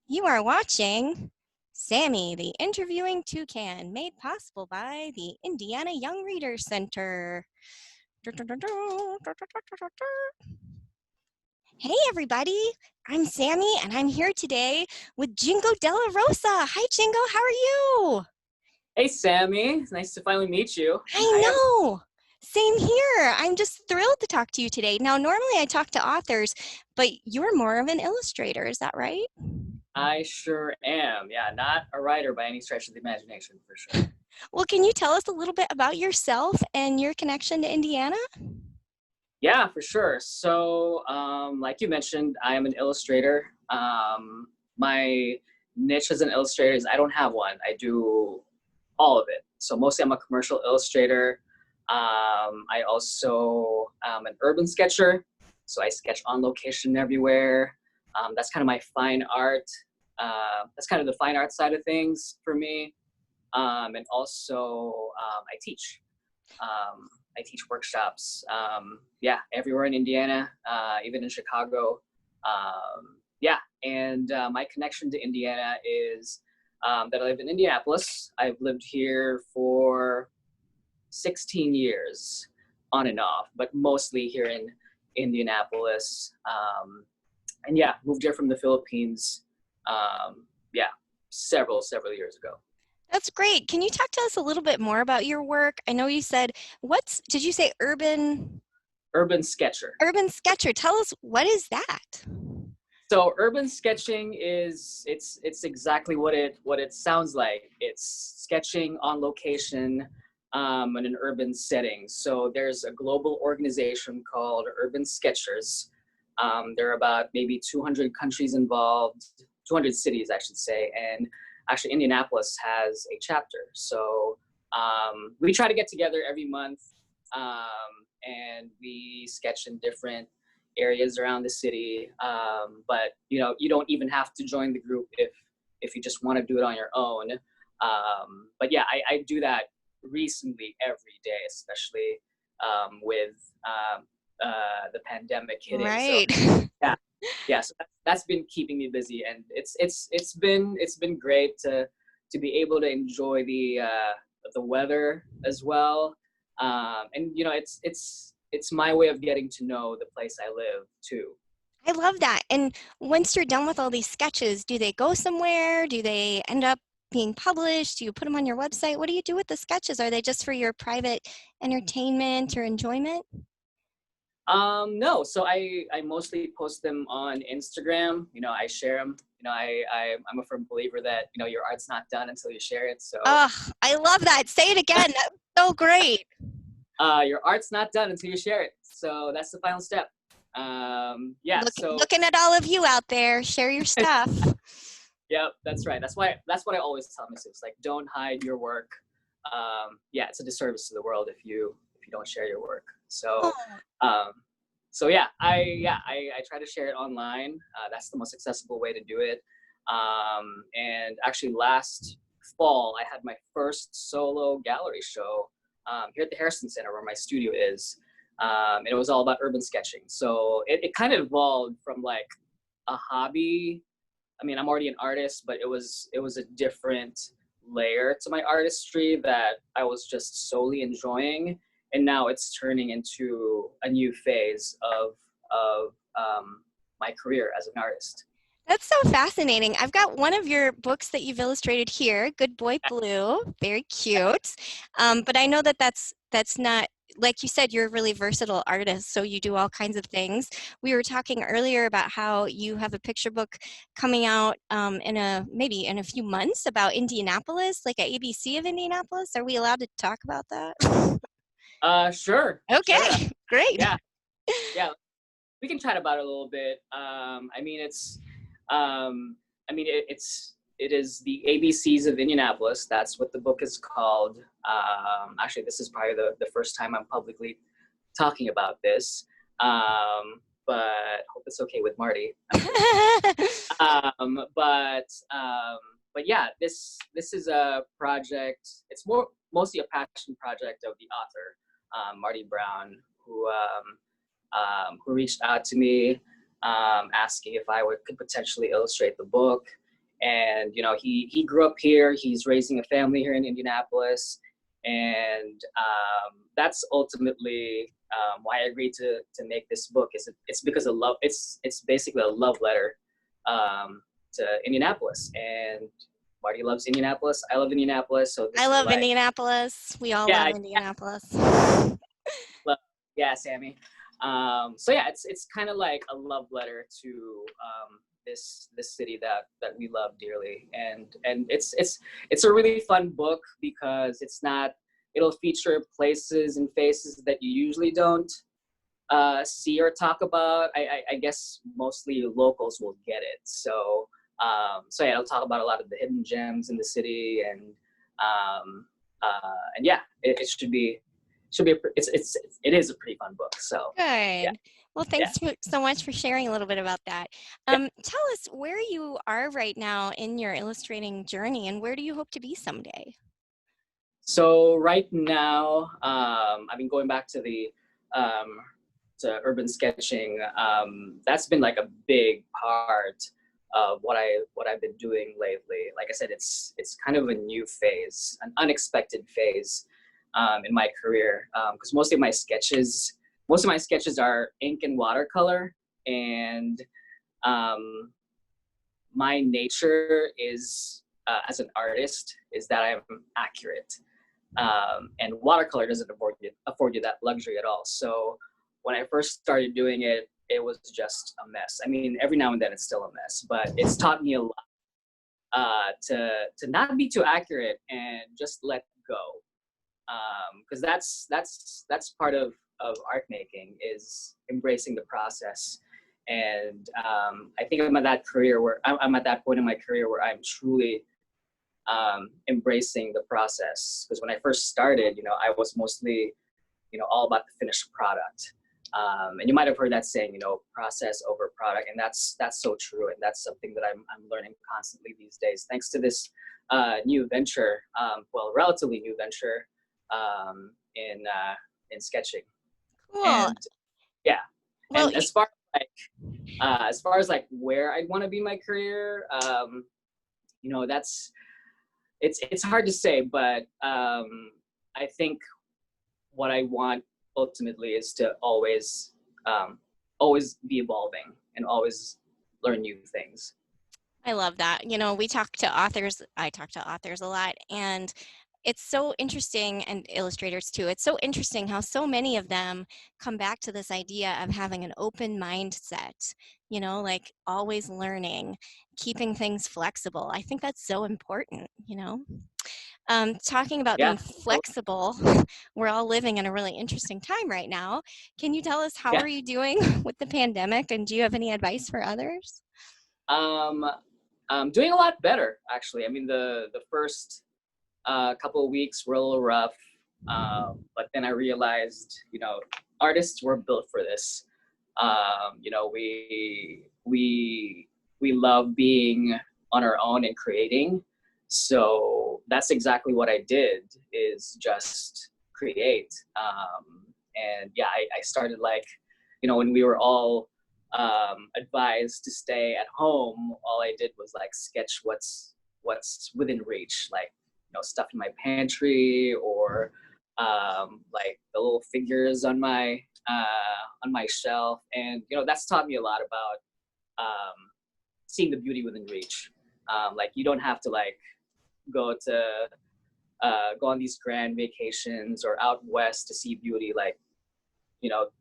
You are watching Sammy the Interviewing Toucan, made possible by the Indiana Young Readers Center. Hey everybody, I'm Sammy and I'm here today with Jingo Della Rosa. Hi Jingo, how are you? Hey, Sammy. It's nice to finally meet you. And I hi, know. Same here. I'm just thrilled to talk to you today. Now, normally I talk to authors, but you're more of an illustrator, is that right? I sure am. Yeah, not a writer by any stretch of the imagination, for sure. Well, can you tell us a little bit about yourself and your connection to Indiana? Yeah, for sure. So, like you mentioned, I am an illustrator. My niche as an illustrator is I don't have one. I do all of it. So mostly I'm a commercial illustrator. I also am an urban sketcher. So I sketch on location everywhere. That's kind of my fine art. That's kind of the fine art side of things for me. And also I teach. I teach workshops. Yeah, everywhere in Indiana, even in Chicago. Yeah, and my connection to Indiana is that I live in Indianapolis. I've lived here for 16 years, on and off, but mostly here in Indianapolis. And yeah, moved here from the Philippines. Yeah, several years ago. That's great. Can you talk to us a little bit more about your work? I know you said, did you say Urban sketcher. urban sketcher? Tell us, what is that? So urban sketching is it's exactly what it sounds like. It's sketching on location in an urban setting. So there's a global organization called Urban Sketchers. There are about maybe 200 countries involved, 200 cities, I should say, and actually Indianapolis has a chapter. So we try to get together every month, and we sketch in different areas around the city. But you don't even have to join the group if you just want to do it on your own. But yeah, I do that recently every day, especially with the pandemic hitting. Right. So yeah. So that's been keeping me busy, and it's been great to be able to enjoy the weather as well. And it's my way of getting to know the place I live too. I love that. And once you're done with all these sketches, do they go somewhere? Do they end up being published? Do you put them on your website? What do you do with the sketches? Are they just for your private entertainment or enjoyment? No, so I mostly post them on Instagram. I share them. I'm a firm believer that your art's not done until you share it. So Oh, I love that. Say it again. That's so great. your art's not done until you share it. So that's the final step. Yeah. So Looking at all of you out there, share your stuff. yeah, that's right. That's what I always tell my students. Like, don't hide your work. Yeah, it's a disservice to the world if you don't share your work. So, Oh, um, so yeah, I try to share it online. That's the most accessible way to do it. And actually, last fall, I had my first solo gallery show here at the Harrison Center, where my studio is. And it was all about urban sketching. So it kind of evolved from like a hobby. I mean, I'm already an artist, but it was a different layer to my artistry that I was just solely enjoying, and now it's turning into a new phase of my career as an artist. that's so fascinating. I've got one of your books that you've illustrated here, Good Boy Blue, very cute. But I know that that's not, like you said, you're a really versatile artist, so you do all kinds of things. We were talking earlier about how you have a picture book coming out maybe in a few months about Indianapolis, like at ABC of Indianapolis. Are we allowed to talk about that? Sure, sure. Okay, great. Yeah, yeah. We can chat about it a little bit. It is the ABCs of Indianapolis. That's what the book is called. Actually, this is probably the first time I'm publicly talking about this, but hope it's okay with Marty. Um, but but yeah, this is a project. It's mostly a passion project of the author, Marty Brown, who reached out to me, asking if I could potentially illustrate the book. And he grew up here. He's raising a family here in Indianapolis, and that's ultimately why I agreed to make this book. It's because of love. It's basically a love letter to Indianapolis, and Marty loves Indianapolis. I love Indianapolis, so I this is love like, Indianapolis. We all yeah, love Indianapolis. yeah, Sammy. So yeah, it's kind of like a love letter to this city that we love dearly, and it's a really fun book because it'll feature places and faces that you usually don't see or talk about. I guess mostly locals will get it. So so yeah, I'll talk about a lot of the hidden gems in the city, and yeah, it it is a pretty fun book. So yeah, Good. Well, yeah, thanks so much for sharing a little bit about that. yeah. Tell us where you are right now in your illustrating journey, and where do you hope to be someday? So right now, I've been going back to the um, to urban sketching. That's been like a big part of what I've been doing lately. Like I said, it's kind of a new phase, an unexpected phase in my career, because most of my sketches are ink and watercolor, and um, my nature is as an artist is that I'm accurate, and watercolor doesn't afford you that luxury at all. So when I first started doing it, it was just a mess. I mean, every now and then it's still a mess, but it's taught me a lot to not be too accurate and just let go, because that's part of art making, is embracing the process. And I think I'm at that career where I'm at that point in my career where I'm truly embracing the process. Because when I first started, I was mostly, all about the finished product. And you might have heard that saying, process over product, and that's so true, and that's something that I'm learning constantly these days, thanks to this new venture, well, relatively new venture, in sketching. Cool. And yeah, Well, and as far as like where I'd want to be in my career, that's it's hard to say, but I think what I want ultimately is to always be evolving and always learn new things. I love that. We talk to authors, I talk to authors a lot, and it's so interesting, and illustrators too. It's so interesting how so many of them come back to this idea of having an open mindset, like always learning, keeping things flexible. I think that's so important. Talking about being Yeah. flexible, we're all living in a really interesting time right now. Can you tell us how Yeah. are you doing with the pandemic, and do you have any advice for others? Um, I'm doing a lot better, actually. I mean, the first couple of weeks were a little rough, but then I realized, artists were built for this. We love being on our own and creating. So that's exactly what I did, is just create. And yeah, I started like, when we were all advised to stay at home, all I did was like sketch what's within reach, like stuff in my pantry, or like the little figures on my shelf, and that's taught me a lot about seeing the beauty within reach. Like you don't have to like go to go on these grand vacations or out west to see beauty. Like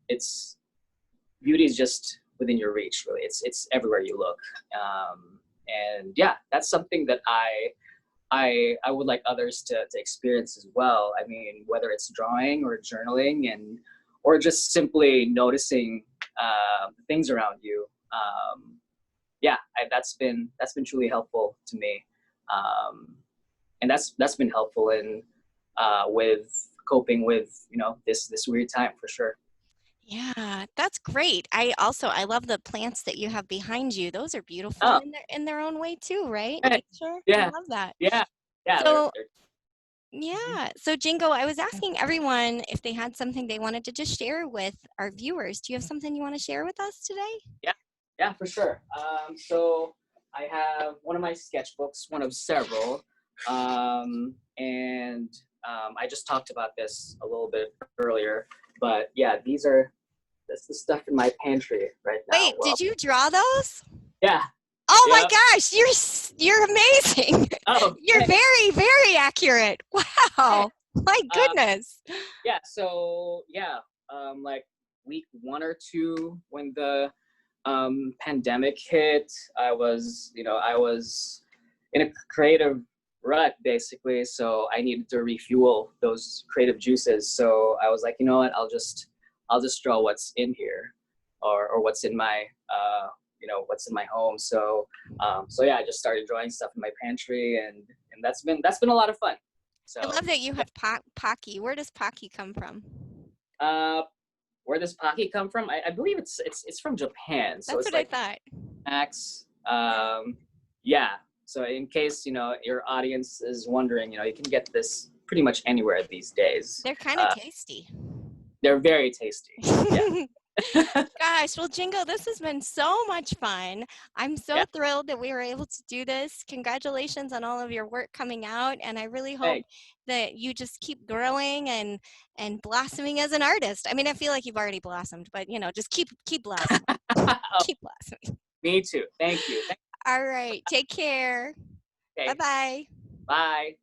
it's beauty is just within your reach, really. It's everywhere you look. And yeah, that's something that I would like others to experience as well. I mean, whether it's drawing or journaling, or just simply noticing things around you. Yeah, that's been truly helpful to me, and that's been helpful in with coping with this weird time, for sure. Yeah, that's great. I love the plants that you have behind you. Those are beautiful Oh, in their own way too, right? hey, Nature. I yeah, love that. yeah, yeah. So, They're mhm. yeah. So Jingo, I was asking everyone if they had something they wanted to just share with our viewers. Do you have something you want to share with us today? Yeah, yeah, for sure. So I have one of my sketchbooks, one of several, and I just talked about this a little bit earlier, but yeah, that's the stuff in my pantry right now. Wait, Well, did you draw those? yeah, Oh my yeah. gosh, you're amazing. Oh, You're very, very accurate. hey, Wow. My uh, goodness. yeah. So yeah, like week 1 or 2 when the pandemic hit, I was in a creative rut basically. So I needed to refuel those creative juices. So I was like, you know what, I'll just draw what's in here, or what's in my what's in my home. So yeah, I just started drawing stuff in my pantry, and that's been a lot of fun. I So love that you have Pocky. Where does Pocky come from? uh, where does Pocky come from? I believe it's from Japan. So That's it's what I like thought. Max. Yeah. So in case your audience is wondering, you can get this pretty much anywhere these days. They're kind of tasty. They're very tasty. Yeah. Gosh, well, Jingo, this has been so much fun. I'm so Yeah. thrilled that we were able to do this. Congratulations on all of your work coming out, and I really hope Thanks. that you just keep growing and blossoming as an artist. I mean, I feel like you've already blossomed, but just keep blossoming. Oh, Keep blossoming. me too. Thank you. All right, take care. Okay. Bye-bye. Bye.